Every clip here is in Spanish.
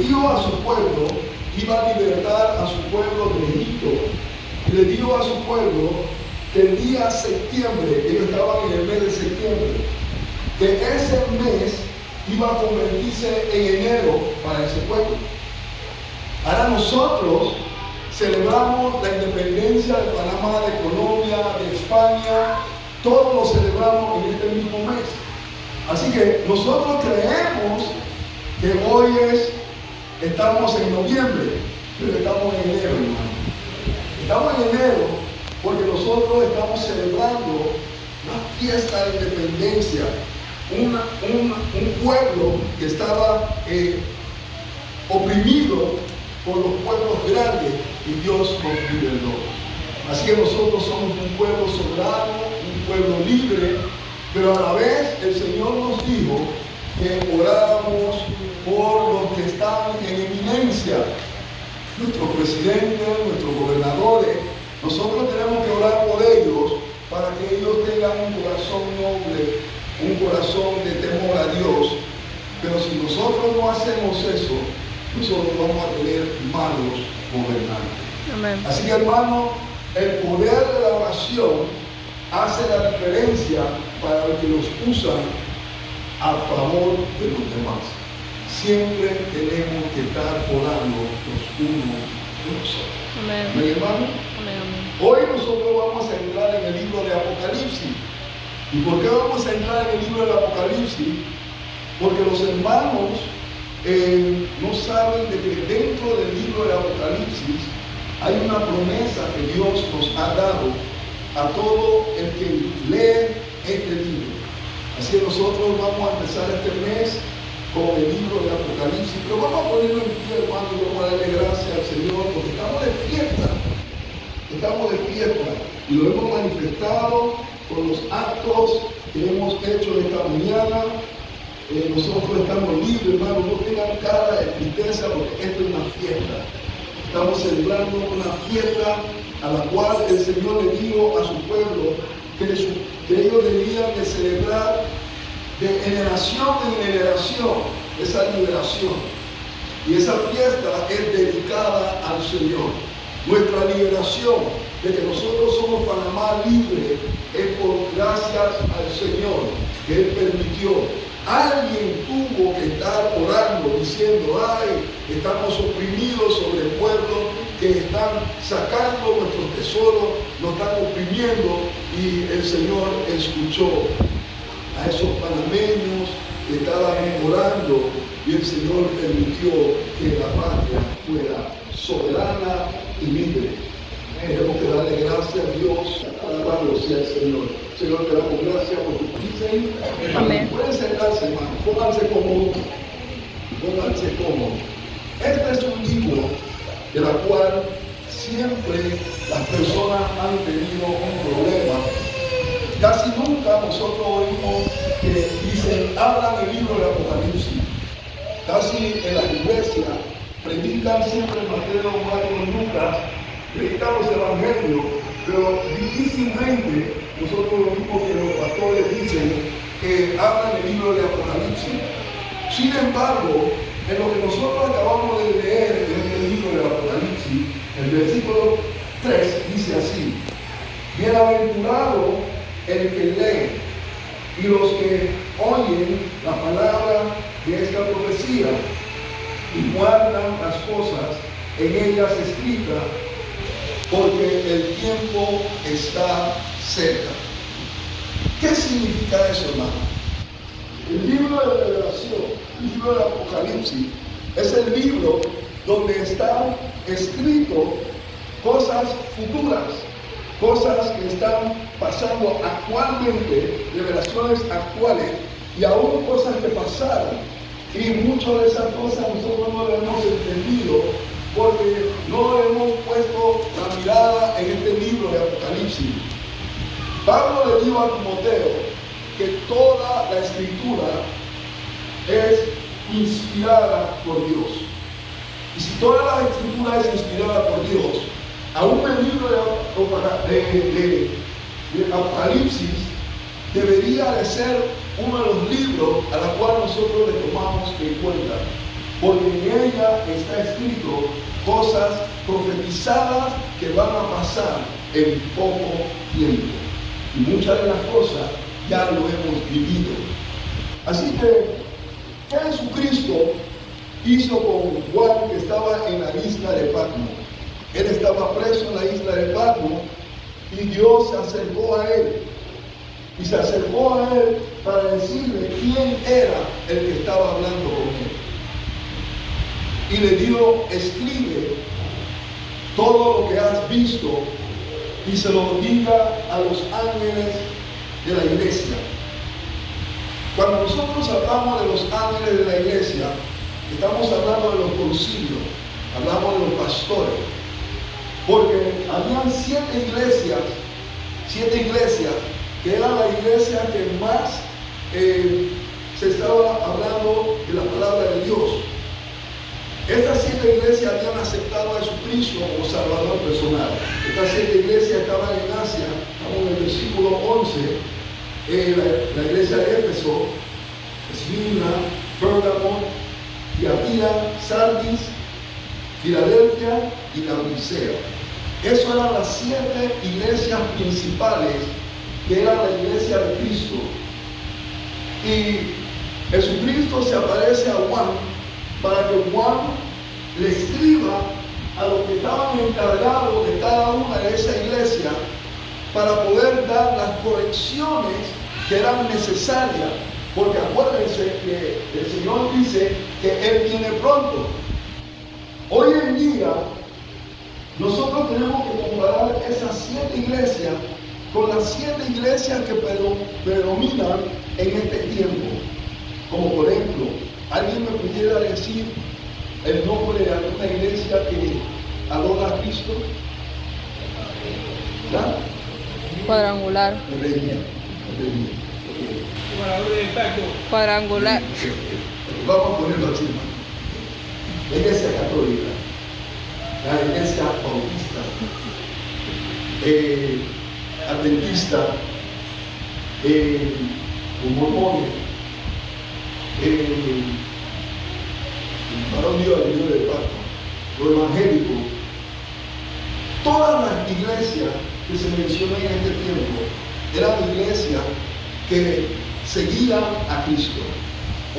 prometió a su pueblo, iba a libertar a su pueblo de Egipto, y le dijo a su pueblo que el día septiembre, ellos estaban en el mes de septiembre, que ese mes iba a convertirse en enero para ese pueblo. Ahora nosotros celebramos la independencia de Panamá, de Colombia, de España, todos lo celebramos en este mismo mes. Así que nosotros creemos que hoy estamos en noviembre, pero estamos en enero, hermano. Estamos en enero porque nosotros estamos celebrando una fiesta de independencia, un pueblo que estaba oprimido por los pueblos grandes y Dios nos liberó. Así que nosotros somos un pueblo soberano, un pueblo libre, pero a la vez el Señor nos dijo que oráramos por los que están en eminencia, nuestros presidentes, nuestros gobernadores. Nosotros tenemos que orar por ellos para que ellos tengan un corazón noble, un corazón de temor a Dios. Pero si nosotros no hacemos eso, nosotros vamos a tener malos gobernantes. Amén. Así que, hermano, el poder de la oración hace la diferencia para el que los usa a favor de los demás. Siempre tenemos que estar orando los unos de los otros. Amén. ¿Mi hermano? Amén, amén. Hoy nosotros vamos a entrar en el libro de Apocalipsis. ¿Y por qué vamos a entrar en el libro de Apocalipsis? Porque los hermanos no saben de que dentro del libro de Apocalipsis hay una promesa que Dios nos ha dado a todo el que lee este libro. Así que nosotros vamos a empezar este mes con el libro de Apocalipsis, pero vamos a ponerlo en pie, hermano, y vamos a darle gracias al Señor porque estamos de fiesta. Estamos de fiesta y lo hemos manifestado con los actos que hemos hecho esta mañana. Nosotros estamos libres, hermano, no tengan cara de tristeza porque esto es una fiesta. Estamos celebrando una fiesta a la cual el Señor le dijo a su pueblo que ellos debían de celebrar de generación en generación esa liberación. Y esa fiesta es dedicada al Señor. Nuestra liberación de que nosotros somos Panamá libre es por gracias al Señor que Él permitió. Alguien tuvo que estar orando diciendo, ay, estamos oprimidos sobre el pueblo que están sacando nuestros tesoros, nos están oprimiendo, y el Señor escuchó a esos panameños que estaban orando y el Señor permitió que la patria fuera soberana y libre. Tenemos que darle gracias a Dios, alabado sea el Señor. Señor, te damos gracias por tu presencia. Amén. Pueden sentarse, hermano, pónganse cómodos. Pónganse cómodos. Este es un libro de la cual siempre las personas han tenido un problema. Casi nunca nosotros oímos que dicen, hablan el libro de Apocalipsis. Casi en las iglesias predican siempre Mateo, Marcos y Lucas, predican los evangelios, pero difícilmente nosotros oímos que los pastores dicen que hablan el libro de Apocalipsis. Sin embargo, en lo que nosotros acabamos de leer en el libro de Apocalipsis, el versículo 3 dice así: bienaventurado el que lee y los que oyen la palabra de esta profecía y guardan las cosas en ellas escritas, porque el tiempo está cerca. ¿Qué significa eso, hermano? El libro de Revelación, el libro de Apocalipsis, es el libro donde están escritos cosas futuras, cosas que están pasando actualmente, revelaciones actuales, y aún cosas que pasaron. Y muchas de esas cosas nosotros no las hemos entendido porque no hemos puesto la mirada en este libro de Apocalipsis. Pablo le dijo a Timoteo que toda la escritura es inspirada por Dios. Y si toda la escritura es inspirada por Dios, aún el libro de Apocalipsis debería de ser uno de los libros a los cuales nosotros le tomamos en cuenta. porque en ella está escrito cosas profetizadas que van a pasar en poco tiempo. Y muchas de las cosas ya lo hemos vivido. Así que, ¿qué Jesucristo hizo con Juan que estaba en la isla de Patmos? Él estaba preso en la isla de Patmos y Dios se acercó a él. Y se acercó a él para decirle quién era el que estaba hablando con él. Y le dijo, escribe todo lo que has visto y se lo diga a los ángeles de la iglesia. Cuando nosotros hablamos de los ángeles de la iglesia, estamos hablando de los concilios, hablamos de los pastores, porque habían 7 iglesias que era la iglesia que más se estaba hablando de la palabra de Dios. Estas 7 iglesias habían aceptado a Jesucristo como Salvador personal. Estas 7 iglesias estaban en Asia, estamos en el versículo 11, la iglesia de Éfeso, Esmirna, Pérgamo, Tiatira, Sardis, Filadelfia y Laodicea. Esas eran las 7 iglesias principales que era la iglesia de Cristo. Y Jesucristo se aparece a Juan para que Juan le escriba a los que estaban encargados de cada una de esa iglesia para poder dar las correcciones que eran necesarias, porque acuérdense que el Señor dice que Él viene pronto. Hoy en día nosotros tenemos que comparar esas 7 iglesias con las 7 iglesias que predominan en este tiempo. Como por ejemplo, ¿alguien me pudiera decir el nombre de alguna iglesia que adora a Cristo? ¿Ya? Cuadrangular. Cuadrangular. Vamos a ponerlo así. La iglesia católica, la iglesia bautista, adventista, mormones, varón Dios, el Dios del pacto, lo evangélico. Todas las iglesias que se mencionan en este tiempo eran iglesias que seguían a Cristo.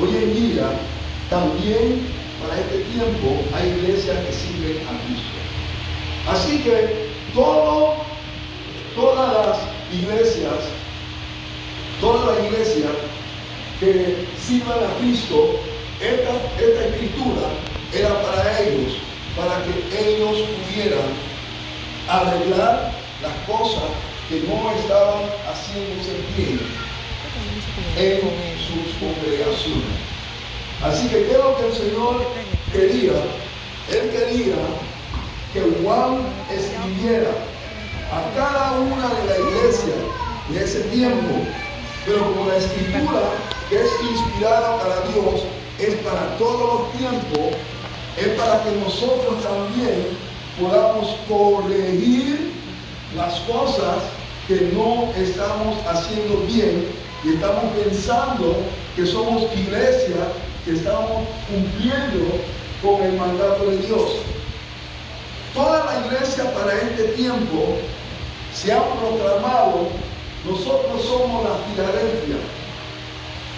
Hoy en día también para este tiempo hay iglesias que siguen a Cristo. Así que todas las iglesias que sirvan a Cristo, esta escritura era para ellos, para que ellos pudieran arreglar las cosas que no estaban haciéndose bien en sus congregaciones. Así que ¿qué es lo que el Señor quería? Él quería que Juan escribiera a cada una de las iglesias de ese tiempo, pero como la escritura que es inspirada para Dios es para todos los tiempos, es para que nosotros también podamos corregir las cosas que no estamos haciendo bien y estamos pensando que somos iglesia, que estamos cumpliendo con el mandato de Dios. Toda la iglesia para este tiempo se ha proclamado: nosotros somos la Filadelfia.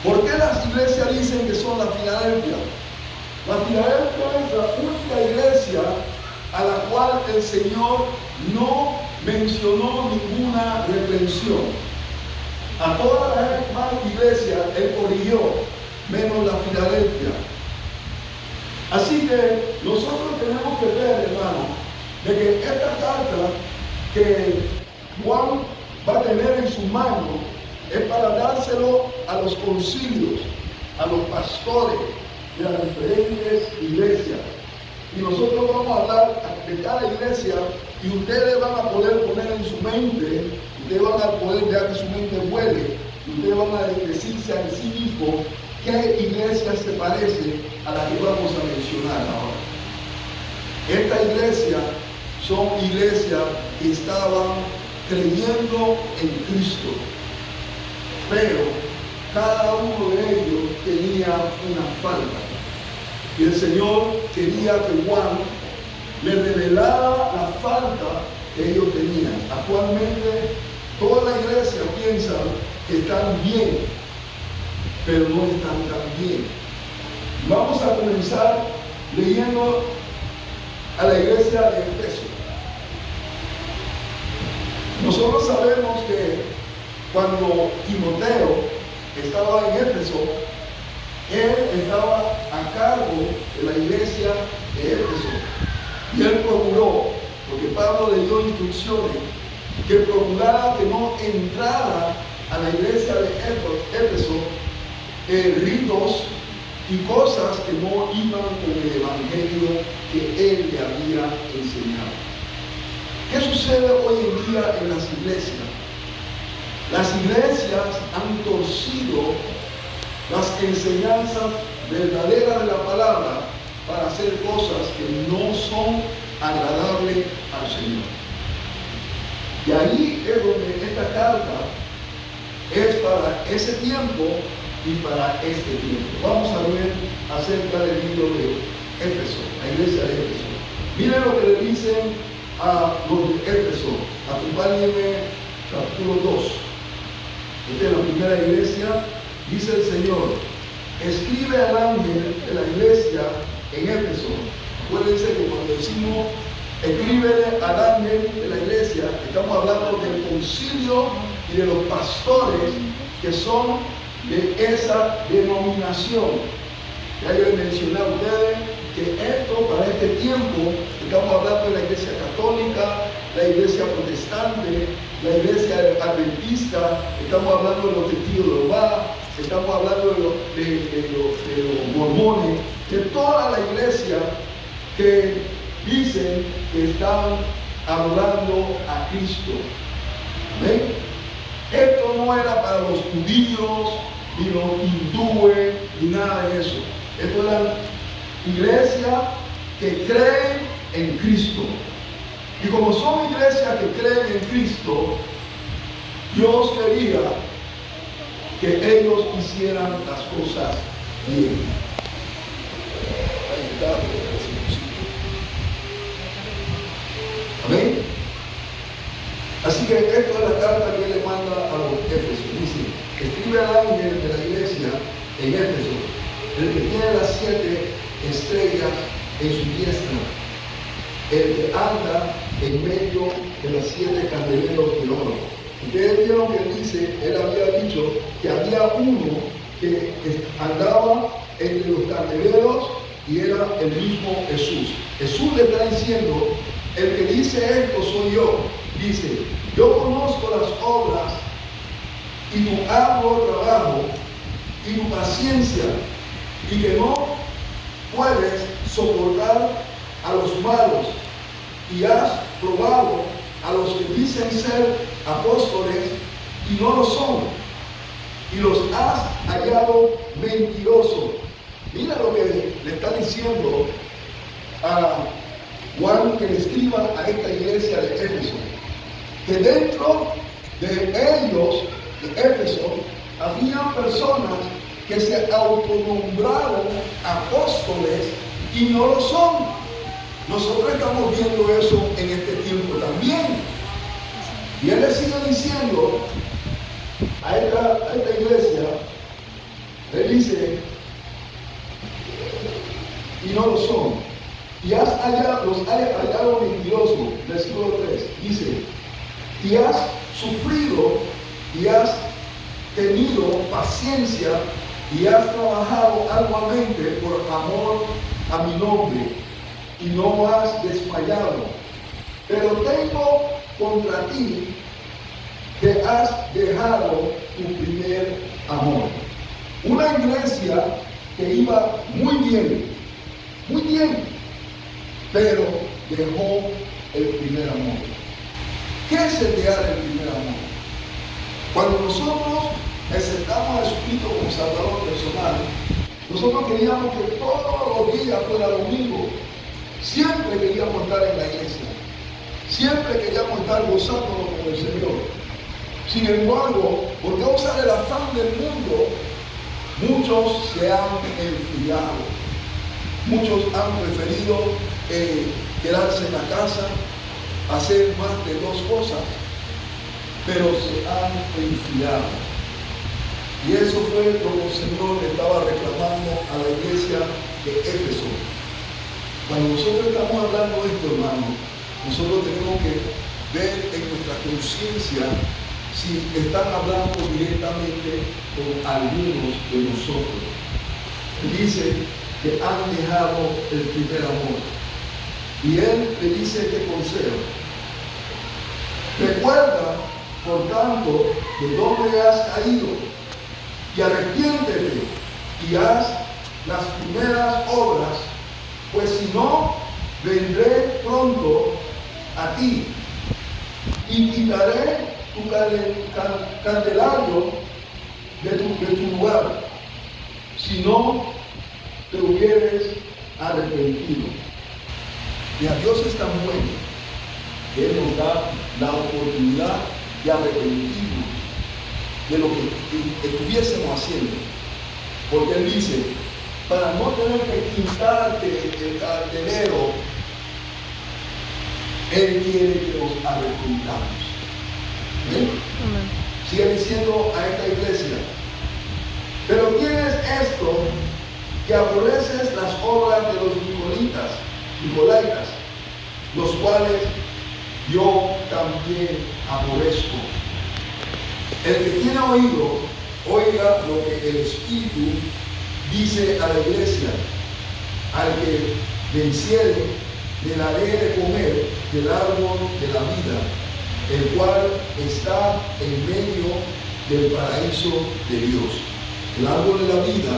¿Por qué las iglesias dicen que son la Filadelfia? La Filadelfia es la única iglesia a la cual el Señor no mencionó ninguna reprensión. A todas las demás iglesias Él corrigió, menos la Filadelfia. Así que nosotros tenemos que ver, hermano, de que esta carta que Juan va a tener en su mano es para dárselo a los concilios, a los pastores de las diferentes iglesias. Y nosotros vamos a hablar de cada iglesia y ustedes van a poder poner en su mente, ustedes van a poder dejar que su mente vuele, y ustedes van a decirse a sí mismos qué iglesia se parece a la que vamos a mencionar ahora. Esta iglesia son iglesias que estaban creyendo en Cristo, pero cada uno de ellos tenía una falta. Y el Señor quería que Juan le revelara la falta que ellos tenían. Actualmente toda la iglesia piensa que están bien, pero no están tan bien. Vamos a comenzar leyendo a la iglesia de Éfeso. Nosotros sabemos que cuando Timoteo estaba en Éfeso, él estaba a cargo de la iglesia de Éfeso. Y él procuró, porque Pablo le dio instrucciones, que procurara que no entrara a la iglesia de Éfeso ritos y cosas que no iban con el evangelio que él le había enseñado. ¿Qué sucede hoy en día en las iglesias? Las iglesias han torcido las enseñanzas verdaderas de la palabra para hacer cosas que no son agradables al Señor. Y ahí es donde esta carta es para ese tiempo y para este tiempo. Vamos a ver acerca del libro de Éfeso, la iglesia de Éfeso. Miren lo que le dicen a los de Éfeso. Acompáñenme, capítulo 2. Esta es la primera iglesia. Dice el Señor: escribe al ángel de la iglesia en Éfeso. Acuérdense que cuando decimos escríbele al ángel de la iglesia, estamos hablando del concilio y de los pastores que son de esa denominación. Ya yo les mencioné a ustedes que esto, para este tiempo, estamos hablando de la iglesia católica, la iglesia protestante, la iglesia adventista, estamos hablando de los testigos de Jehová, estamos hablando de los mormones, de toda la iglesia que dicen que están adorando a Cristo. ¿Ven? Esto no era para los judíos, ni los hindúes, ni nada de eso. Esto era iglesias que creen en Cristo. Y como son iglesias que creen en Cristo, Dios quería que ellos hicieran las cosas bien. Amén. Así que esto es la carta que él le manda a los Éfesos. Dice: escribe al ángel de la iglesia en Éfeso, el que tiene las 7 estrellas en su diestra, el que anda en medio de los 7 candeleros de oro. Ustedes vieron que él dice, él había dicho que había uno que andaba entre los candeleros y era el mismo Jesús. Jesús le está diciendo: el que dice esto soy yo. Dice: yo conozco las obras y tu arduo trabajo y tu paciencia, y que no puedes soportar a los malos, y has probado a los que dicen ser apóstoles y no lo son, y los has hallado mentirosos. Mira lo que le está diciendo a Juan, que le escriba a esta iglesia de Éfeso, que dentro de ellos, de Éfeso, había personas que se autonombraron apóstoles y no lo son. Nosotros estamos viendo eso en este tiempo también. Y él le sigue diciendo a esta iglesia, él dice, y no lo son. Y los has hallado mentirosos. Versículo 3 dice: y has sufrido y has tenido paciencia y has trabajado arduamente por amor a mi nombre y no has desmayado. Pero tengo contra ti que has dejado tu primer amor. Una iglesia que iba muy bien, pero dejó el primer amor. ¿Qué es el dejar el primer amor? Cuando nosotros aceptamos a Jesucristo como Salvador personal, nosotros queríamos que todos los días fuera domingo. Siempre queríamos estar en la iglesia. Siempre queríamos estar gozándonos con el Señor. Sin embargo, por causa del afán del mundo, muchos se han enfriado. Muchos han preferido quedarse en la casa, hacer más de dos cosas, pero se han enfriado. Y eso fue lo que el Señor le estaba reclamando a la iglesia de Éfeso. Cuando nosotros estamos hablando de esto, hermano, nosotros tenemos que ver en nuestra conciencia si están hablando directamente con algunos de nosotros. Dice que han dejado el primer amor. Y Él le dice este consejo. Recuerda, por tanto, de dónde has caído, y arrepiéntete y haz las primeras obras, pues si no, vendré pronto a ti y quitaré tu candelario de tu lugar, si no te hubieres arrepentido. Y a Dios es tan bueno que Él nos da la oportunidad de arrepentirnos de lo que estuviésemos haciendo. Porque Él dice, para no tener que quitarte el cartelero, Él quiere que nos arrepintamos. ¿Ven? Sigue diciendo a esta iglesia, pero tienes esto, que aborreces las obras de los nicolaítas, los cuales yo también aborrezco. El que tiene oído, oiga lo que el Espíritu dice a la iglesia. Al que venciere, le daré de comer del árbol de la vida, el cual está en medio del paraíso de Dios. El árbol de la vida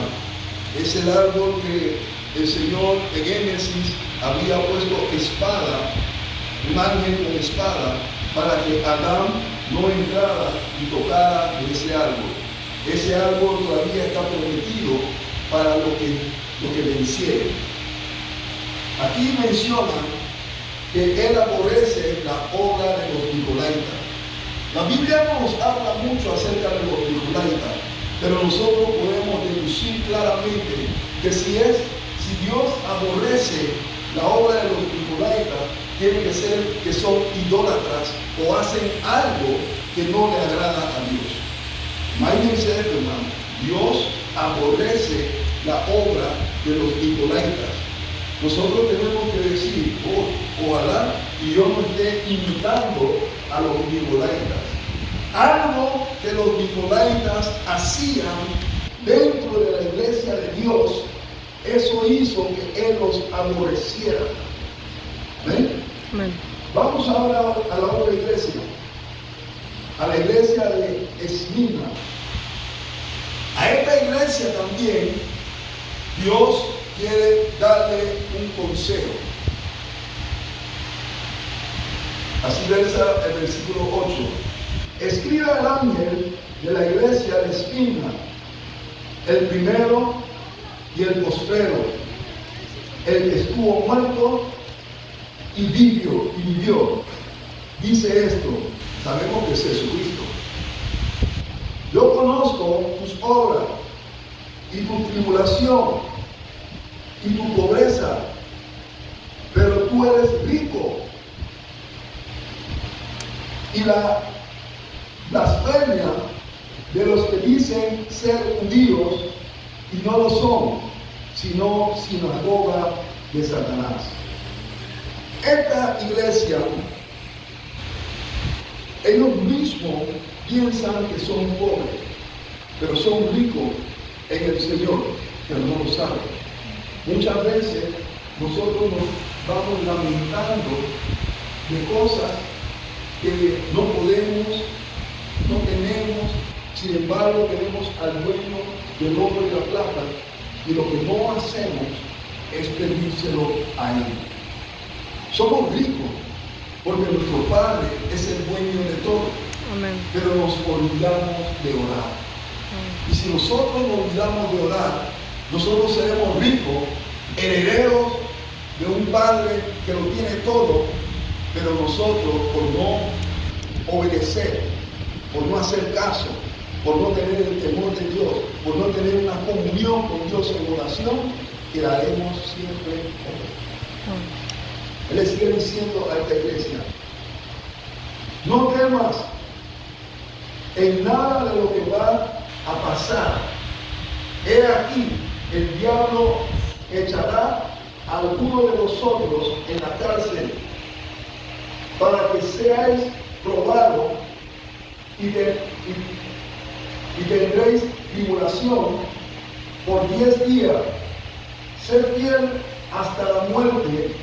es el árbol que el Señor en Génesis había puesto espada, un ángel con espada, para que Adán no entrara y tocara de ese árbol. Ese árbol todavía está prometido para lo que venciere. Aquí menciona que Él aborrece la obra de los nicolaítas. La Biblia no nos habla mucho acerca de los nicolaítas, pero nosotros podemos deducir claramente que si Dios aborrece la obra de los nicolaítas, tiene que ser que son idólatras o hacen algo que no le agrada a Dios. Imagínense esto, hermano. Dios aborrece la obra de los nicolaítas. Nosotros tenemos que decir, ojalá y yo no esté imitando a los nicolaítas. Algo que los nicolaítas hacían dentro de la iglesia de Dios, eso hizo que Él los aborreciera. ¿Ven? Amén. Vamos ahora a la otra iglesia, a la iglesia de Esmirna. A esta iglesia también Dios quiere darle un consejo. Así versa el versículo 8. Escribe al ángel de la iglesia de Esmirna, el primero y el postrero, el que estuvo muerto y vivió. Dice esto, sabemos que es Jesucristo. Yo conozco tus obras y tu tribulación y tu pobreza, pero tú eres rico. Y la blasfemia de los que dicen ser judíos y no lo son, sino sinagoga de Satanás. Esta iglesia, ellos mismos piensan que son pobres, pero son ricos en el Señor, pero no lo saben. Muchas veces nosotros nos vamos lamentando de cosas que no podemos, no tenemos, sin embargo tenemos al dueño del oro y la plata, y lo que no hacemos es pedírselo a Él. Somos ricos, porque nuestro Padre es el dueño de todo. Amén. Pero nos olvidamos de orar. Y si nosotros nos olvidamos de orar, nosotros seremos ricos, herederos de un Padre que lo tiene todo, pero nosotros, por no obedecer, por no hacer caso, por no tener el temor de Dios, por no tener una comunión con Dios en oración, quedaremos siempre con Él. Él le sigue diciendo a esta iglesia: no temas en nada de lo que va a pasar. He aquí, el diablo echará a alguno de vosotros en la cárcel para que seáis probados y tendréis tribulación por 10 días. Sed fiel hasta la muerte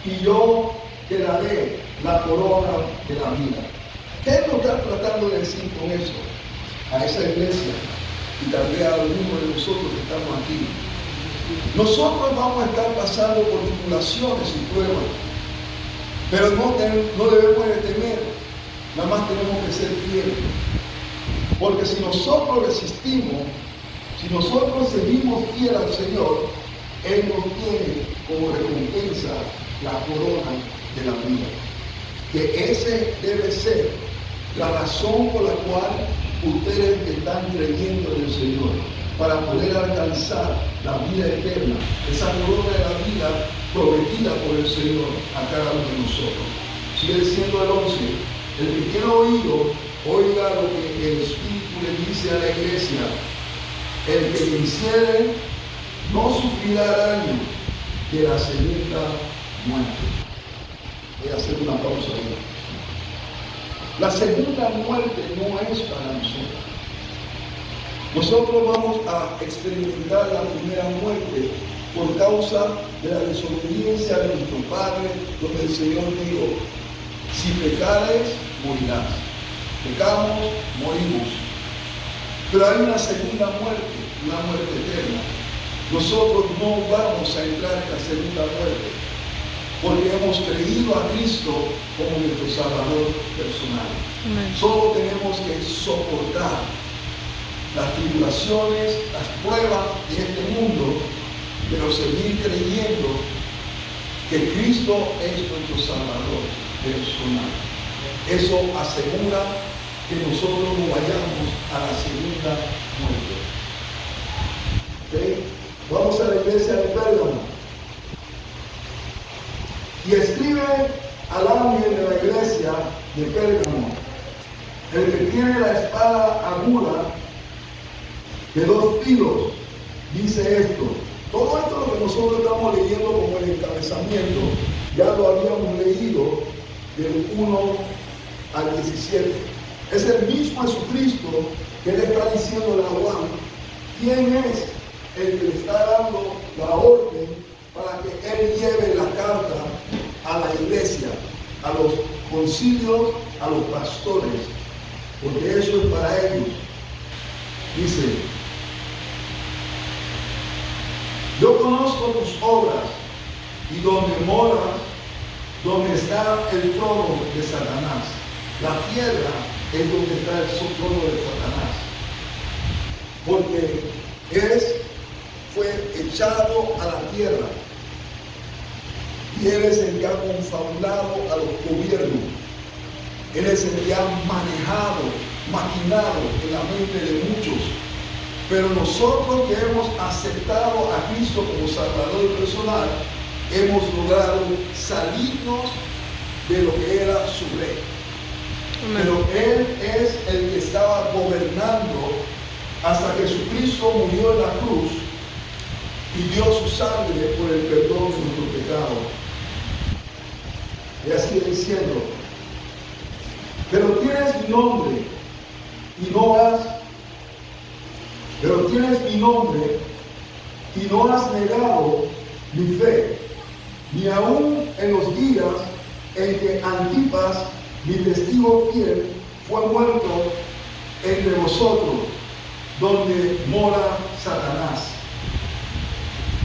y yo te daré la corona de la vida. ¿Qué nos está tratando de decir con eso? A esa iglesia y también a algunos de nosotros que estamos aquí. Nosotros vamos a estar pasando por tribulaciones y pruebas, pero no debemos de temer, nada más tenemos que ser fieles. Porque si nosotros resistimos, si nosotros seguimos fieles al Señor, Él nos tiene como recompensa la corona de la vida. Que ese debe ser la razón por la cual ustedes están creyendo en el Señor, para poder alcanzar la vida eterna, esa corona de la vida prometida por el Señor a cada uno de nosotros. Sigue diciendo el 11, el que tiene oído, oiga lo que el Espíritu le dice a la iglesia. El que venciere no sufrirá daño de la segunda muerte. Voy a hacer una pausa ahí. La segunda muerte no es para nosotros. Nosotros vamos a experimentar la primera muerte por causa de la desobediencia de nuestro Padre, donde el Señor dijo: si pecares, morirás. Pecamos, morimos. Pero hay una segunda muerte, una muerte eterna. Nosotros no vamos a entrar en la segunda muerte, porque hemos creído a Cristo como nuestro Salvador personal. Amén. Solo tenemos que soportar las tribulaciones, las pruebas de este mundo, pero seguir creyendo que Cristo es nuestro Salvador personal. Eso asegura que nosotros no vayamos a la segunda muerte. ¿Okay? Vamos a la iglesia de Pérgamo. Y escribe al ángel de la iglesia de Pérgamo: el que tiene la espada aguda de 2 filos, dice esto. Todo esto lo que nosotros estamos leyendo como el encabezamiento, ya lo habíamos leído del 1 al 17. Es el mismo Jesucristo que le está diciendo a Juan quién es el que le está dando la orden para que él lleve la carta a la iglesia, a los concilios, a los pastores, porque eso es para ellos. Dice: yo conozco tus obras y donde moras, donde está el trono de Satanás. La tierra es donde está el trono de Satanás, porque fue echado a la tierra y él es el que ha confabulado a los gobiernos. Él es el que ha manejado, maquinado en la mente de muchos. Pero nosotros que hemos aceptado a Cristo como Salvador personal, hemos logrado salirnos de lo que era su rey. Amén. Pero Él es el que estaba gobernando hasta que Jesucristo murió en la cruz y dio su sangre por el perdón de nuestro pecado. Y así diciendo: pero tienes mi nombre y no has negado mi fe, ni aun en los días en que Antipas, mi testigo fiel, fue muerto entre vosotros, donde mora Satanás.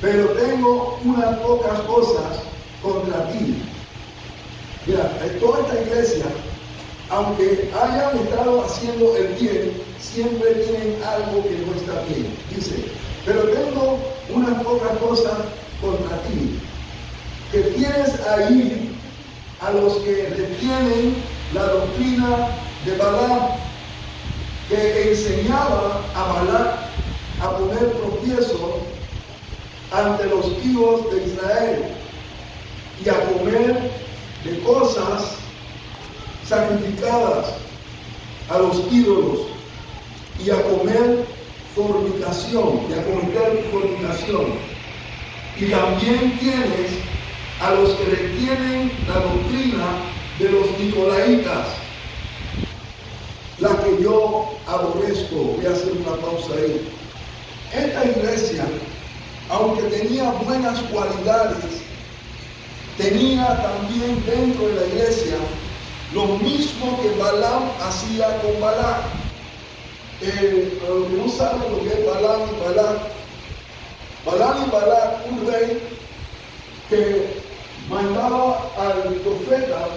Pero tengo unas pocas cosas contra ti. Mira, toda esta iglesia, aunque hayan estado haciendo el bien, siempre tienen algo que no está bien. Dice: pero tengo unas pocas cosas contra ti, que tienes ahí a los que retienen la doctrina de Balaam, que enseñaba a Balac a poner tropiezo ante los hijos de Israel y a comer de cosas sacrificadas a los ídolos y a comer fornicación, y a cometer fornicación. Y también tienes a los que retienen la doctrina de los nicolaitas, la que yo aborrezco. Voy a hacer una pausa ahí. Esta iglesia, aunque tenía buenas cualidades, tenía también dentro de la iglesia lo mismo que Balaam hacía con Balac. Para los que no saben lo que es Balaam y Balac, un rey que mandaba al profeta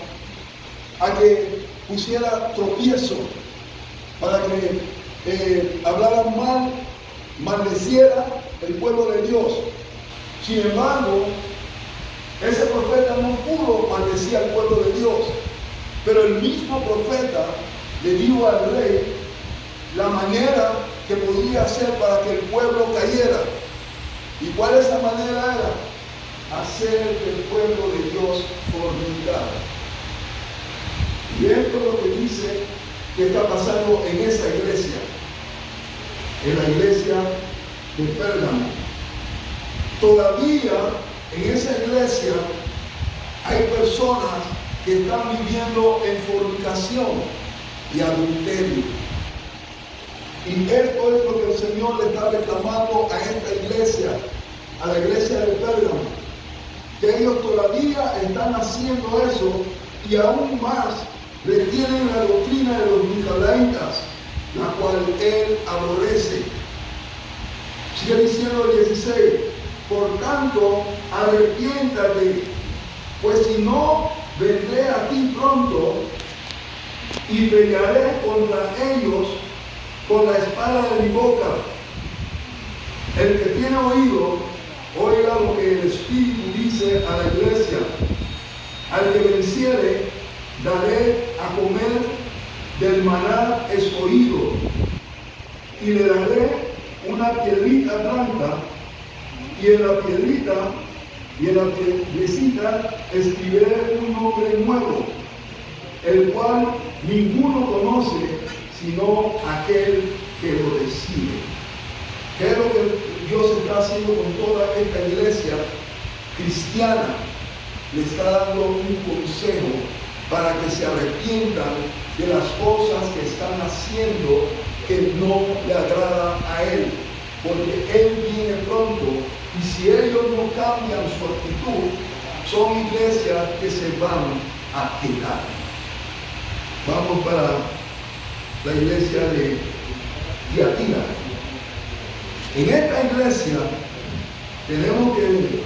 a que pusiera tropiezo, para que hablaran mal, maldeciera el pueblo de Dios. Sin embargo, ese profeta no pudo maldecir al pueblo de Dios, pero el mismo profeta le dijo al rey la manera que podía hacer para que el pueblo cayera. ¿Y cuál esa manera era? Hacer que el pueblo de Dios fornicara. Y esto es lo que dice que está pasando en esa iglesia, en la iglesia de Pérgamo. Todavía en esa iglesia hay personas que están viviendo en fornicación y adulterio. Y esto es lo que el Señor le está reclamando a esta iglesia, a la iglesia de Pérgamo, que ellos todavía están haciendo eso y aún más retienen la doctrina de los nicolaitas, la cual él aborrece. Sigue diciendo el 16, por tanto, arrepiéntate, pues si no, vendré a ti pronto y pelearé contra ellos con la espada de mi boca. El que tiene oído, oiga lo que el Espíritu dice a la iglesia. Al que venciere, daré a comer del maná escogido, y le daré una piedrita blanca, y en la piedrita y en la piedrecita escribiré un nombre nuevo, el cual ninguno conoce sino aquel que lo recibe. ¿Qué es lo que Dios está haciendo con toda esta iglesia cristiana? Le está dando un consejo para que se arrepientan de las cosas que están haciendo que no le agrada a Él, porque Él viene pronto, y si ellos no cambian su actitud, son iglesias que se van a quedar. Vamos para la iglesia de Tiatira. En esta iglesia tenemos que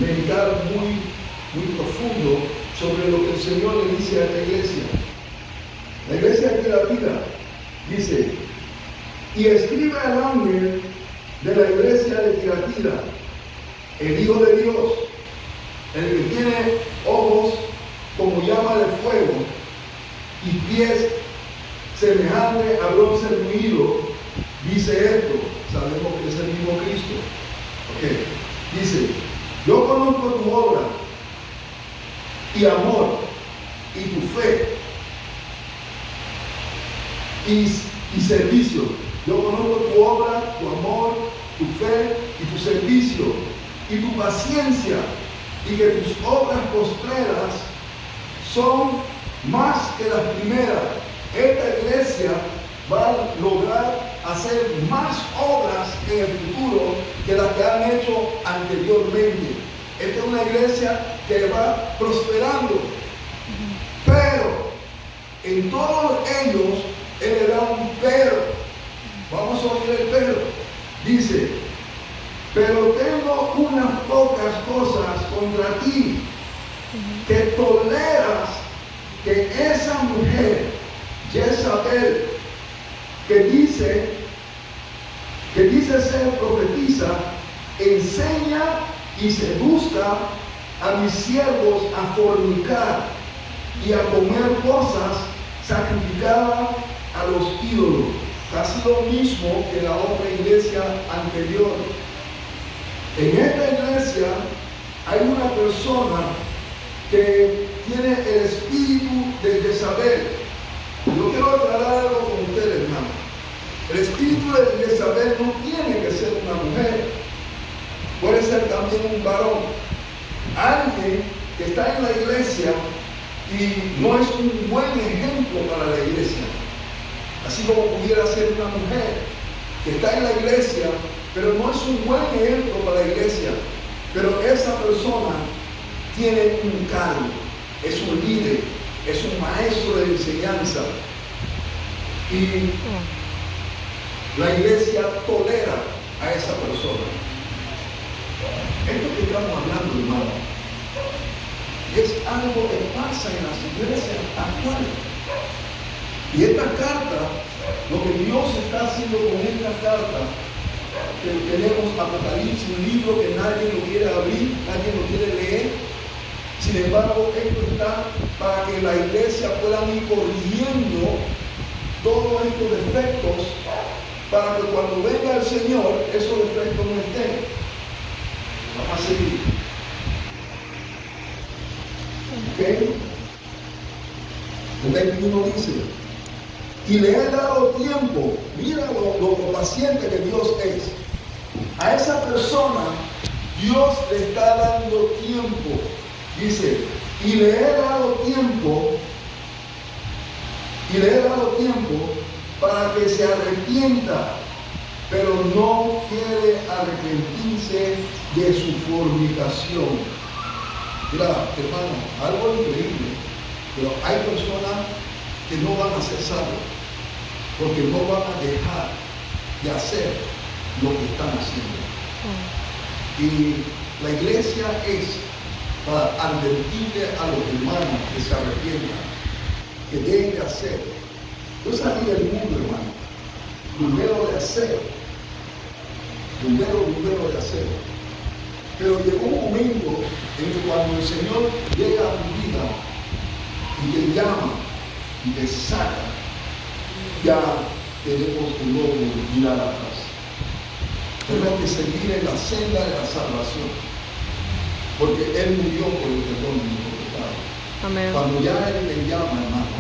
meditar muy profundo sobre lo que el Señor le dice a esta iglesia. La iglesia de Tiatira dice: y escribe al ángel de la iglesia de Tiatira, el Hijo de Dios, el que tiene ojos como llama de fuego y pies semejantes a bronce pulido, dice esto. Sabemos que es el mismo Cristo. Okay. Dice: yo conozco tu obra y amor y tu fe y servicio. Yo conozco tu obra, tu amor, tu fe y tu servicio y tu paciencia, y que tus obras postreras son más que las primeras. Esta iglesia va a lograr hacer más obras en el futuro que las que han hecho anteriormente. Esta es una iglesia que va prosperando, pero en todos ellos Él le da un pero. Vamos a oír el pero. Dice: pero tengo unas pocas cosas contra ti, que toleras que esa mujer, Jezabel, que dice ser profetisa, enseña y seduzca a mis siervos a fornicar y a comer cosas sacrificadas a los ídolos. Casi lo mismo que la otra iglesia anterior. En esta iglesia hay una persona que tiene el espíritu de Jezabel. Yo quiero aclarar algo con ustedes, hermano. El espíritu de Jezabel no tiene que ser una mujer, puede ser también un varón. Alguien que está en la iglesia y no es un buen ejemplo para la iglesia. Así como pudiera ser una mujer que está en la iglesia, pero no es un buen ejemplo para la iglesia. Pero esa persona tiene un cargo, es un líder, es un maestro de enseñanza. Y la iglesia tolera a esa persona. Esto que estamos hablando, hermano, es algo que pasa en las iglesias actuales. Y esta carta, lo que Dios está haciendo con esta carta, que tenemos Apocalipsis, un libro que nadie lo quiere abrir, nadie lo quiere leer. Sin embargo, esto está para que la iglesia pueda ir corrigiendo todos estos defectos, para que cuando venga el Señor, esos defectos no estén. Vamos a seguir. ¿Ok? El 21 dice: y le he dado tiempo. Mira lo paciente que Dios es. A esa persona Dios le está dando tiempo. Dice: y le he dado tiempo para que se arrepienta, pero no quiere arrepentirse de su fornicación. Mira, hermano, algo increíble, pero hay personas que no van a ser salvos, porque no van a dejar de hacer lo que están haciendo. Y la iglesia es para advertirle a los hermanos que se arrepientan, que deben de hacer. Yo salí del mundo, hermano, primero de hacer, pero llegó un momento en que cuando el Señor llega a tu vida y te llama y te saca, ya tenemos que no mirar atrás. Tenemos que seguir en la senda de la salvación, porque Él murió por el perdón de nuestro pecado. Amén. Cuando ya Él te llama, hermano,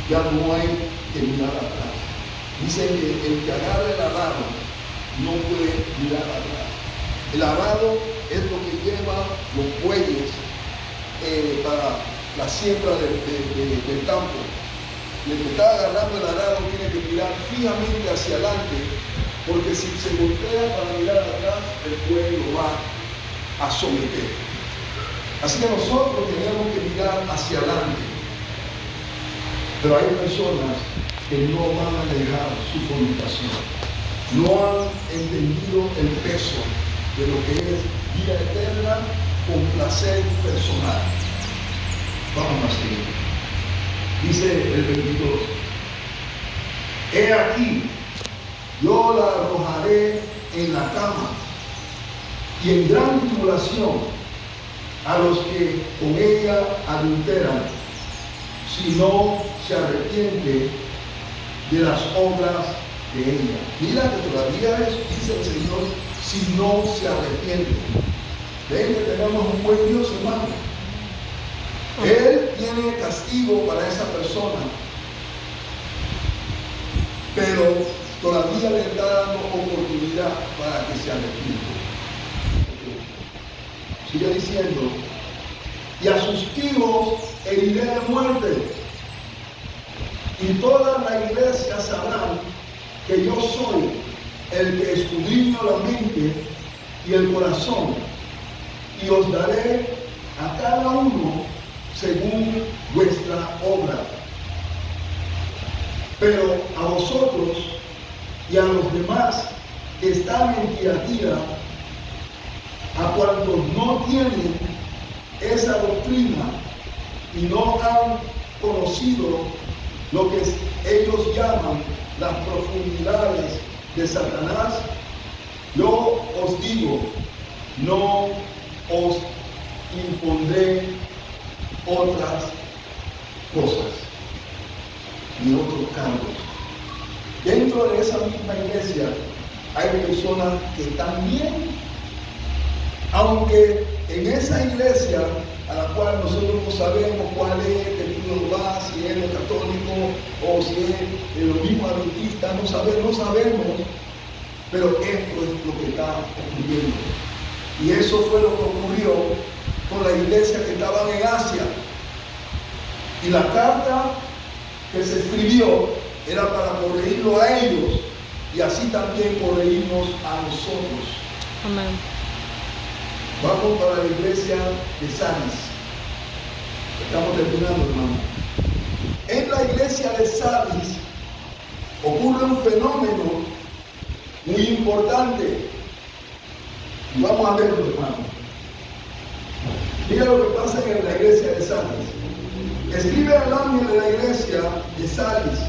ya no hay que mirar atrás. Dicen que el que agarra el arado no puede mirar atrás. El arado es lo que lleva los bueyes para la siembra del campo. Y el que está agarrando el arado tiene que mirar fijamente hacia adelante, porque si se voltea para mirar atrás, el buey lo va a someter. Así que nosotros tenemos que mirar hacia adelante. Pero hay personas que no van a dejar su fornicación. No han entendido el peso de lo que es vida eterna con placer personal. Vamos a seguir. Dice el 22: he aquí, yo la arrojaré en la cama y en gran tribulación a los que con ella adulteran, si no se arrepiente de las obras de ella. Mira que todavía dice el Señor, si no se arrepiente. Ven que tenemos un buen Dios, hermano. Él tiene castigo para esa persona, pero todavía le está dando oportunidad para que se arrepienta. Sigue diciendo: y a sus hijos heriré de muerte, y toda la iglesia sabrán que yo soy el que escudriño la mente y el corazón, y os daré a cada uno según vuestra obra. Pero a vosotros y a los demás que están en Tiatira, a cuantos no tienen esa doctrina y no han conocido lo que ellos llaman las profundidades de Satanás, yo os digo, no os impondré otras cosas ni otros cargos. Dentro de esa misma iglesia hay personas que también Aunque en esa iglesia, a la cual nosotros no sabemos cuál es, qué título va, si es lo católico o si es lo mismo adventista, no sabemos, pero esto es lo que está ocurriendo. Y eso fue lo que ocurrió con la iglesia que estaban en Asia. Y la carta que se escribió era para corregirlo a ellos y así también corregirnos a nosotros. Amén. Vamos para la iglesia de Sardis. Estamos terminando, hermano. En la iglesia de Sardis ocurre un fenómeno muy importante. Y vamos a verlo, hermano. Mira lo que pasa en la iglesia de Sardis. Escribe al ángel de la iglesia de Sardis,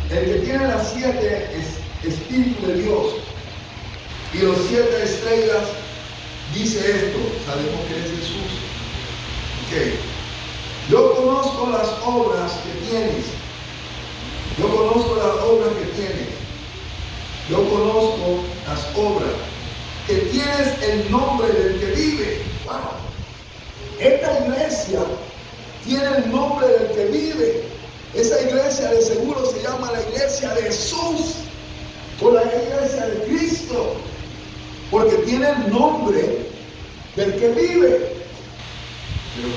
el que tiene las 7 espíritus de Dios y los 7 estrellas, dice esto. Sabemos que es Jesús. Okay. Yo conozco las obras que tienes. Yo conozco las obras que tienes. Yo conozco las obras que tienes el nombre del que vive. Wow. Esta iglesia tiene el nombre del que vive. Esa iglesia de seguro se llama la iglesia de Jesús o la iglesia de Cristo, porque tiene el nombre del que vive. Pero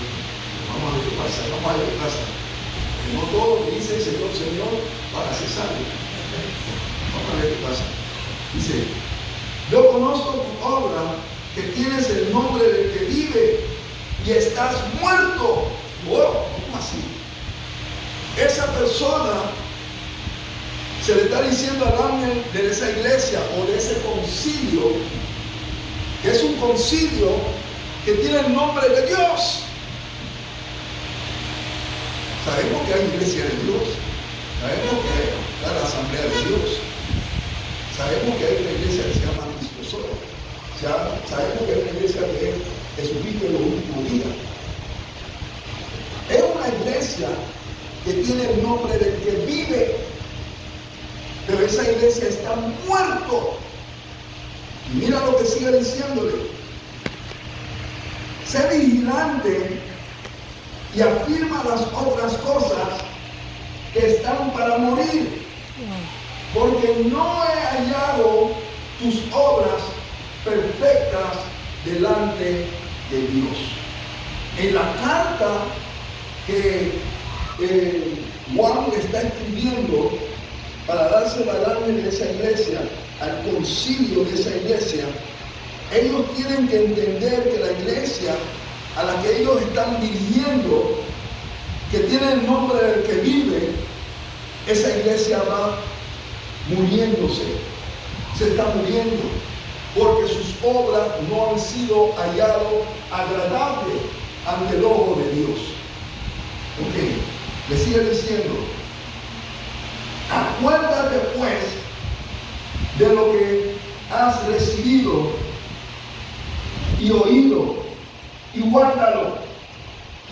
vamos a ver qué pasa, vamos a ver qué pasa. Que no todo lo que dice el Señor va a ser salvo. Vamos a ver qué pasa. Dice, yo conozco tu obra, que tienes el nombre del que vive y estás muerto. Wow, ¿cómo así? Esa persona se le está diciendo al ángel de esa iglesia o de ese concilio, que es un concilio que tiene el nombre de Dios. Sabemos que hay iglesia de Dios, sabemos que hay la asamblea de Dios, sabemos que hay una iglesia que se llama Cristo solo, sabemos que hay una iglesia que es Jesucristo en los últimos días. Es una iglesia que tiene el nombre del que vive, pero esa iglesia está muerto. Y mira lo que sigue diciéndole: sé vigilante y afirma las otras cosas que están para morir, porque no he hallado tus obras perfectas delante de Dios. En la carta que Juan le está escribiendo para dársela al ángel de esa iglesia, al concilio de esa iglesia, ellos tienen que entender que la iglesia a la que ellos están dirigiendo, que tiene el nombre del que vive, esa iglesia va muriéndose, se está muriendo, porque sus obras no han sido halladas agradables ante el ojo de Dios. Ok, le sigue diciendo: acuérdate pues de lo que has recibido y oído, y guárdalo,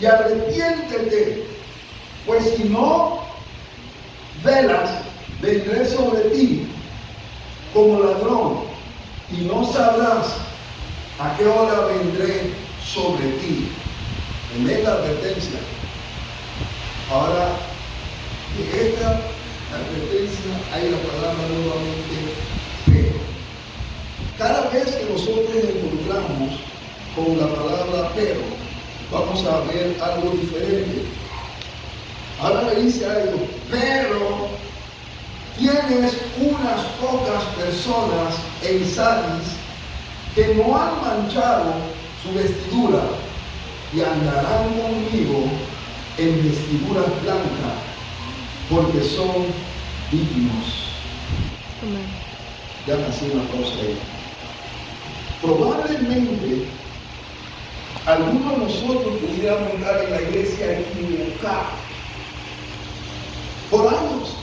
y arrepiéntete, pues si no velas, vendré sobre ti como ladrón, y no sabrás a qué hora vendré sobre ti. Tremenda advertencia. Ahora, de esta advertencia hay la palabra nuevamente pero. Cada vez que nosotros nos involucramos con la palabra pero, vamos a ver algo diferente. Ahora le dice a ellos: pero tienes unas pocas personas en Sardis que no han manchado su vestidura y andarán conmigo en vestiduras blancas, porque son dignos. Amén. Ya nací una pausa ahí. Probablemente algunos de nosotros pudiéramos estar en la iglesia equivocada. Por años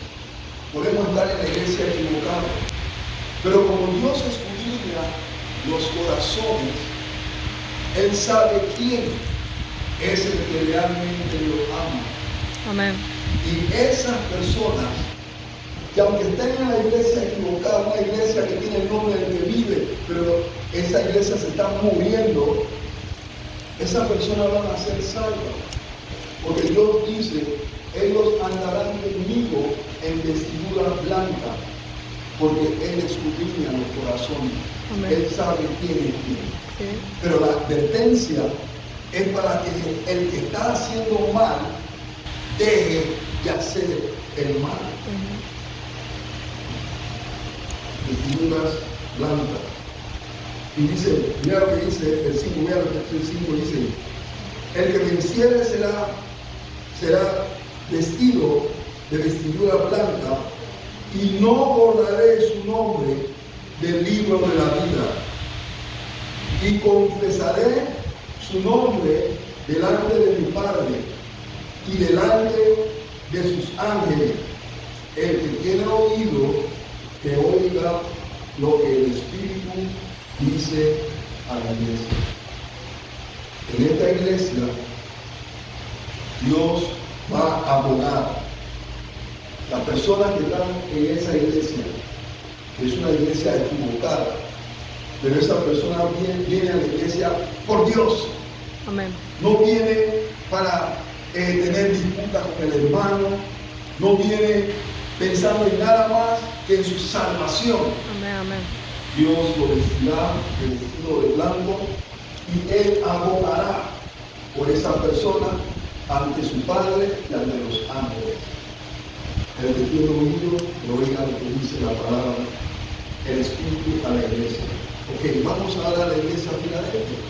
podemos estar en la iglesia equivocada. Pero como Dios escudriña los corazones, Él sabe quién es el que realmente lo ama. Amén. Y esas personas que aunque estén en la iglesia equivocada, una iglesia que tiene el nombre del que vive, pero esa iglesia se está muriendo, esa persona van a ser salva. Porque Dios dice, ellos andarán conmigo en vestidura blanca, porque Él escudriña los corazones. Amén. Él sabe quién es quién. Sí. Pero la advertencia es para que el que está haciendo mal deje de hacer el mal. Vestiduras blancas. Y dice, mira lo que dice el 5, mira lo que dice el 5, dice, el que venciere será vestido de vestidura blanca, y no borraré su nombre del libro de la vida, y confesaré su nombre delante de mi Padre y delante de sus ángeles. El que tiene oído, que oiga lo que el Espíritu dice a la iglesia. En esta iglesia, Dios va a abogar. Las personas que están en esa iglesia, que es una iglesia equivocada, pero esa persona viene a la iglesia por Dios. Amén. No viene para tener disputas con el hermano, no viene pensando en nada más que en su salvación. Amén, amén. Dios lo vestirá de vestido de blanco y Él abogará por esa persona ante su Padre y ante los ángeles. El que tiene oído, que oiga lo que dice la palabra, el Espíritu a la iglesia. Ok, vamos ahora a la iglesia Filadelfia.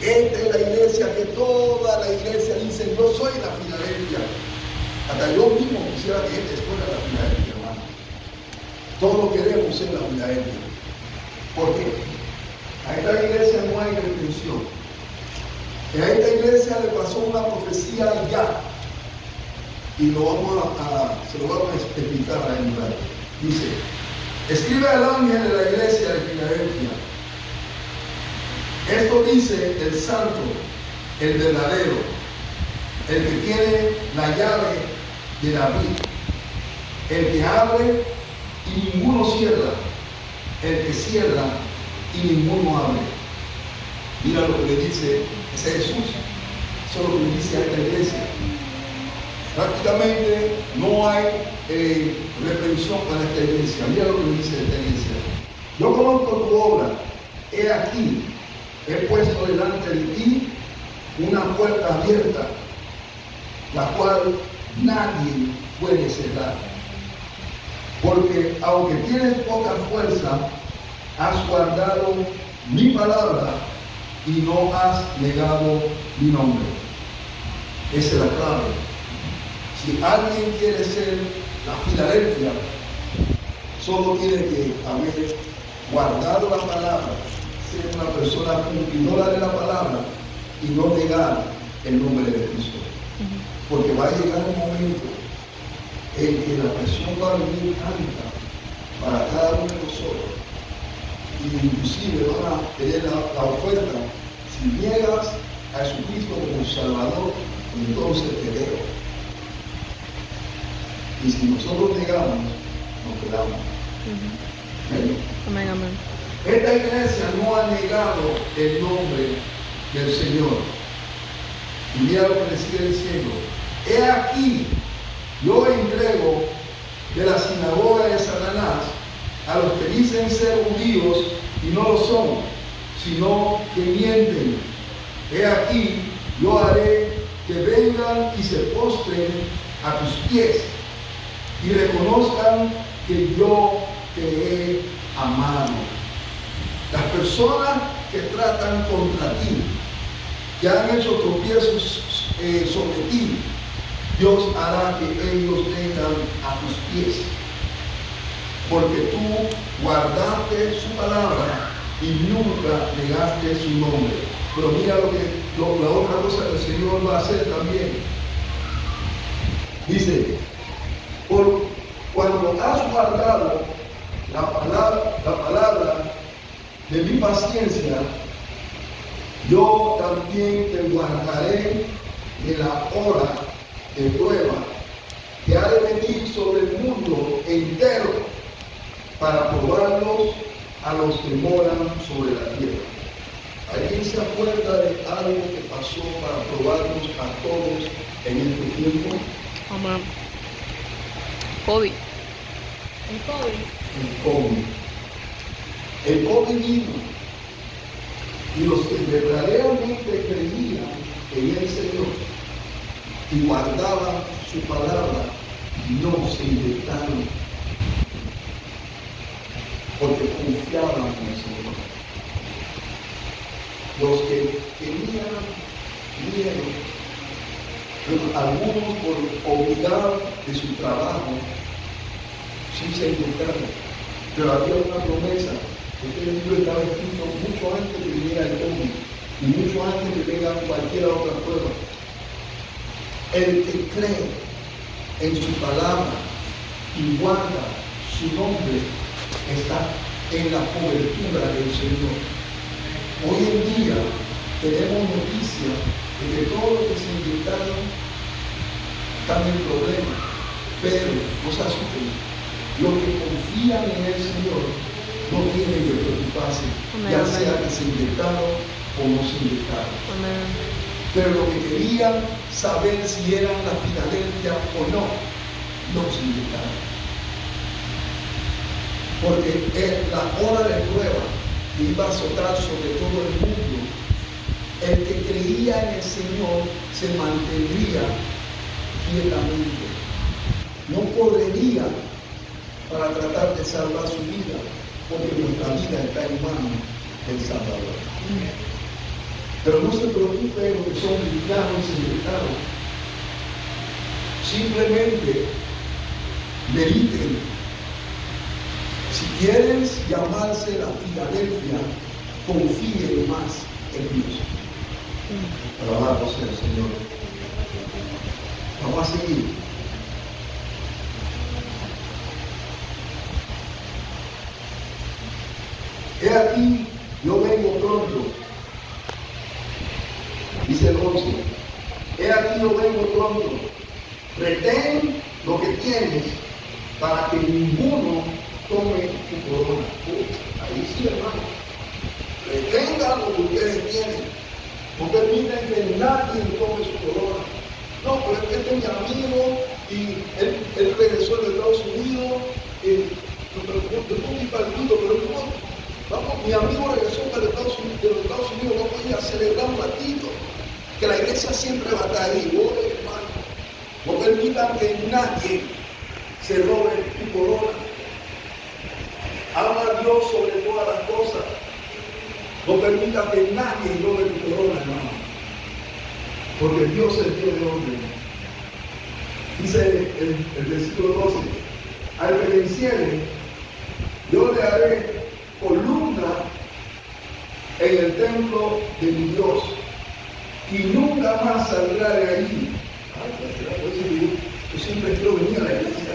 Esta es la iglesia que toda la iglesia dice, yo soy la Filadelfia. Hasta yo mismo quisiera que este fuera la Filadelfia, hermano. Todos queremos ser la Filadelfia. ¿Por qué? A esta iglesia no hay retención. A esta iglesia le pasó una profecía ya. Y se lo vamos a explicar a él. Dice, escribe al ángel de la iglesia de Filadelfia. Esto dice el santo, el verdadero, el que tiene la llave de David, el que abre y ninguno cierra, el que cierra y ninguno abre. Mira lo que le dice ese Jesús. Eso es lo que le dice a esta iglesia. Prácticamente no hay reprensión para esta iglesia. Mira lo que le dice esta iglesia. Yo conozco tu obra. He aquí, he puesto delante de ti una puerta abierta, la cual nadie puede cerrar. Porque aunque tienes poca fuerza, has guardado mi palabra y no has negado mi nombre. Esa es la clave. Si alguien quiere ser la Filadelfia, solo tiene que haber guardado la palabra, ser una persona cumplidora de la palabra y no negar el nombre de Cristo. Porque va a llegar un momento en que la presión va a venir tanta para cada uno de nosotros. Y inclusive van a tener la oferta: si niegas a Jesucristo como Salvador, entonces te veo. Y si nosotros negamos, nos quedamos. Amén, amén. Esta iglesia no ha negado el nombre del Señor. Y mira lo que le sigue diciendo: he aquí, yo entrego de la sinagoga de Satanás a los que dicen ser judíos y no lo son, sino que mienten. He aquí, yo haré que vengan y se postren a tus pies y reconozcan que yo te he amado. Las personas que tratan contra ti, que han hecho tropiezos sobre ti, Dios hará que ellos vengan a tus pies, porque tú guardaste su palabra y nunca negaste su nombre. Pero mira la otra cosa que el Señor va a hacer también. Dice: cuando has guardado la palabra de mi paciencia, yo también te guardaré de la hora de prueba que ha de venir sobre el mundo entero para probarlos a los que moran sobre la tierra. ¿Alguien se acuerda de algo que pasó para probarnos a todos en este tiempo? Amén. COVID. El COVID. El COVID. El COVID vino y los que verdaderamente creían en el Señor y guardaban su palabra no se inyectaron porque confiaban en el Señor. Los que tenían miedo, algunos por obligar de su trabajo, sí se inyectaron, pero había una promesa. Este libro estaba escrito mucho antes que viniera el COVID y mucho antes que venga cualquier otra prueba. El que cree en su palabra y guarda su nombre está en la cobertura del Señor. Hoy en día tenemos noticia de que todos los que se inyectaron están en problemas, pero no se asusten. Los que confían en el Señor no tienen que preocuparse, ya sea que se inyectaron o no se inyectaron. Amén. Pero lo que querían saber si eran la Filadelfia o no, no se inyectaron. Porque en la hora de prueba que iba a azotar sobre todo el mundo, el que creía en el Señor se mantendría quietamente. No correría para tratar de salvar su vida, porque nuestra vida está en manos del Salvador. Pero no se preocupen los que son cristianos y inyectados. Simplemente mediten. Si quieren llamarse la Filadelfia, confíen más en Dios. Alabado sea el Señor. Vamos a seguir. He aquí, yo vengo pronto. Dice el 11. He aquí, yo vengo pronto. Retén lo que tienes para que ninguno tome tu corona. Ahí sí, hermano. Retengan lo que ustedes tienen. No permiten que nadie tome su corona. No, pero este es mi amigo y él regresó de Estados Unidos. Vamos, mi amigo regresó de los Estados Unidos, vamos a ir a celebrar un ratito. Que la iglesia siempre va a estar ahí. Oye, hermano, no permitan que nadie se robe tu corona. Ama a Dios sobre todas las cosas. No permita que nadie robe tu corona, hermano. Porque Dios es Dios de orden. Dice el versículo 12. Al que venciere, yo le haré columna en el templo de mi Dios. Y nunca más saldrá de allí. Yo siempre quiero venir a la iglesia.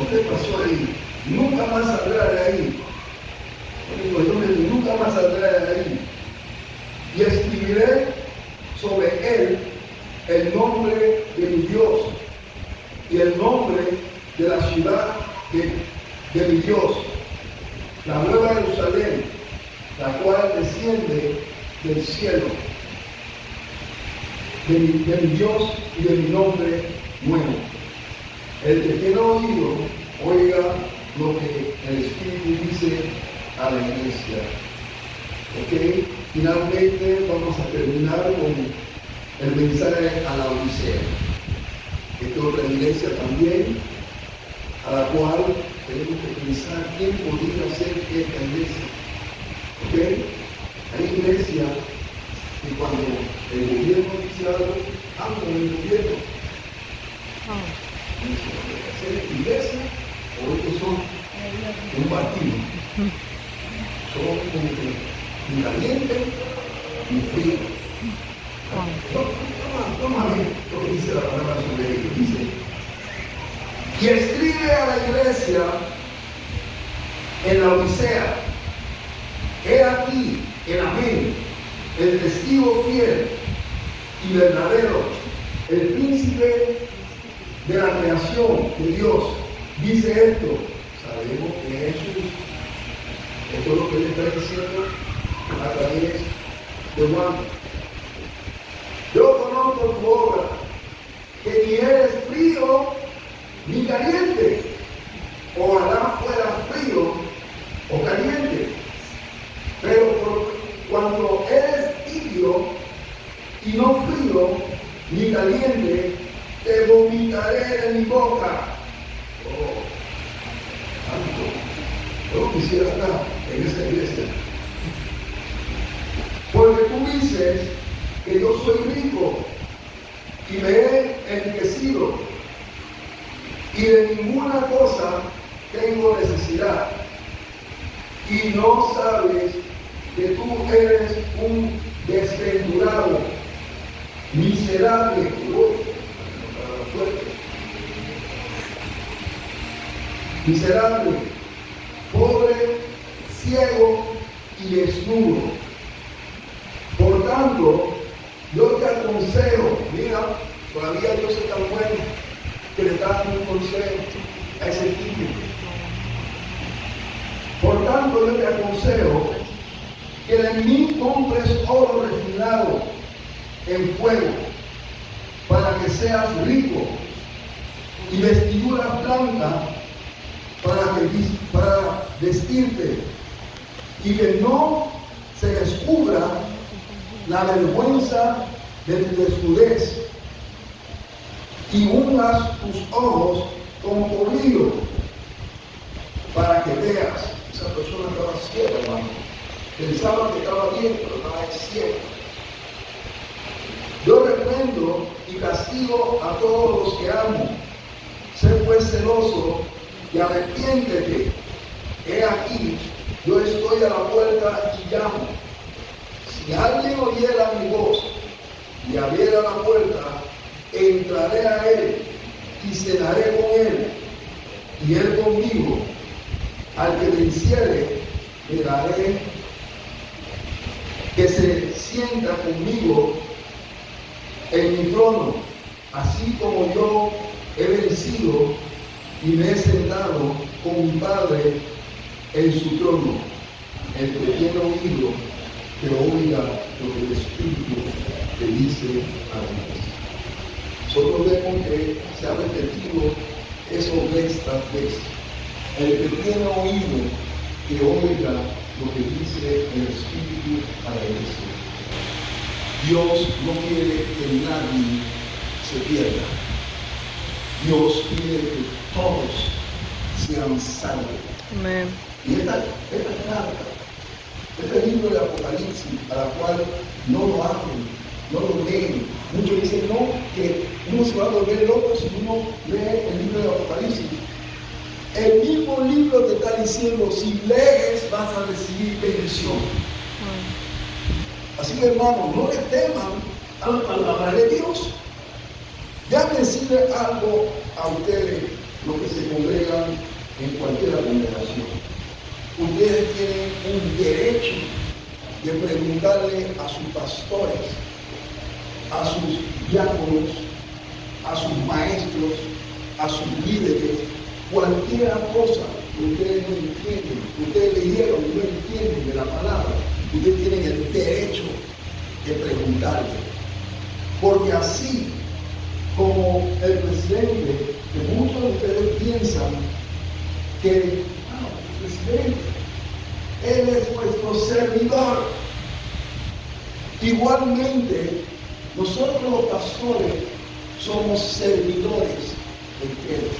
¿Qué pasó ahí? Nunca más saldrá de ahí. Nunca más saldrá de ahí. Y escribiré sobre él el nombre de mi Dios y el nombre de la ciudad de mi Dios, la nueva Jerusalén, la cual desciende del cielo, de mi Dios y de mi nombre nuevo. El que tiene oído, oiga lo que el Espíritu dice a la iglesia. Ok, finalmente vamos a terminar con el mensaje a la Odisea. Esta otra iglesia también, a la cual tenemos que pensar quién podría ser esta iglesia. Ok, hay iglesias que cuando el gobierno dice algo, hablan del gobierno. ¿Hacer iglesia o estos son un partido? Son como que ni caliente ni frío. Toma bien lo que dice la palabra sobre ellos. Dice, y escribe a la iglesia en la Odisea, he aquí el amén, el testigo fiel y verdadero, el príncipe de la creación de Dios dice esto, sabemos que es Jesús. Esto es lo que él está diciendo a través de Juan. Yo conozco tu obra, que ni eres frío ni caliente. Ojalá fuera frío o caliente. Pero cuando eres tibio y no frío ni caliente, te vomitaré de mi boca. Yo quisiera estar en esa iglesia. Porque tú dices que yo soy rico y me he enriquecido y de ninguna cosa tengo necesidad. Y no sabes que tú eres un desventurado, miserable, miserable, pobre, ciego y desnudo. Por tanto, yo te aconsejo, mira, todavía Dios es tan bueno que le está dando un consejo a ese tipo. Por tanto, yo te aconsejo que de mí compres oro refinado en fuego, para que seas rico, y vestiduras blancas para vestirte, y que no se descubra la vergüenza de tu desnudez, y ungas tus ojos con polvillo, para que veas. Esa persona estaba ciega, hermano. Pensaba que estaba bien, pero estaba ciega. Yo reprendo y castigo a todos los que amo. Sé pues celoso y arrepiéntete. He aquí, yo estoy a la puerta y llamo. Si alguien oyera mi voz y abriera la puerta, entraré a él y cenaré con él, y él conmigo. Al que venciere, le daré que se sienta conmigo en mi trono, así como yo he vencido y me he sentado con mi Padre en su trono. El que tiene oído, que oiga lo que el Espíritu le dice a Dios. Nosotros vemos que se ha repetido eso vez tras vez. El que tiene oído, que oiga lo que dice el Espíritu a la iglesia. Dios no quiere que nadie se pierda. Dios quiere que todos sean salvos. Amén. Y esta carta, este libro de Apocalipsis, a la cual no lo abren, no lo leen. Muchos dicen, no, que uno se va a volver loco si uno lee el libro de Apocalipsis. El mismo libro te está diciendo, si lees vas a recibir bendición. Así que hermanos, no le teman a la palabra de Dios. Ya decirle algo a ustedes, los que se congregan en cualquier congregación. Ustedes tienen un derecho de preguntarle a sus pastores, a sus diáconos, a sus maestros, a sus líderes, cualquier cosa que ustedes no entienden, que ustedes leyeron y no entienden de la palabra, ustedes tienen el derecho de preguntarle. Porque así como el presidente, que muchos de ustedes piensan que, el presidente, él es nuestro servidor. Igualmente, nosotros los pastores somos servidores de ustedes.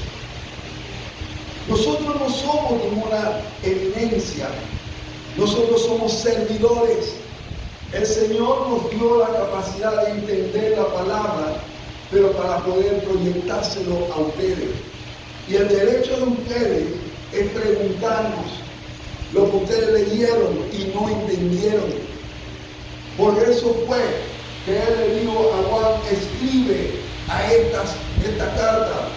Nosotros no somos ninguna eminencia, nosotros somos servidores. El Señor nos dio la capacidad de entender la palabra, pero para poder proyectárselo a ustedes. Y el derecho de ustedes es preguntarnos lo que ustedes leyeron y no entendieron. Por eso fue que Él le dijo a Juan, escribe a esta carta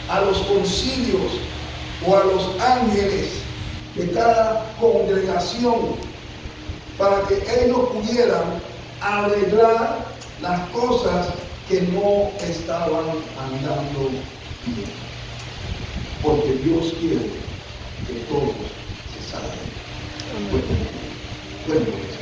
a los concilios o a los ángeles de cada congregación, para que ellos pudieran arreglar las cosas que no estaban andando bien. Porque Dios quiere que todos se salven. Amén. Cuéntame.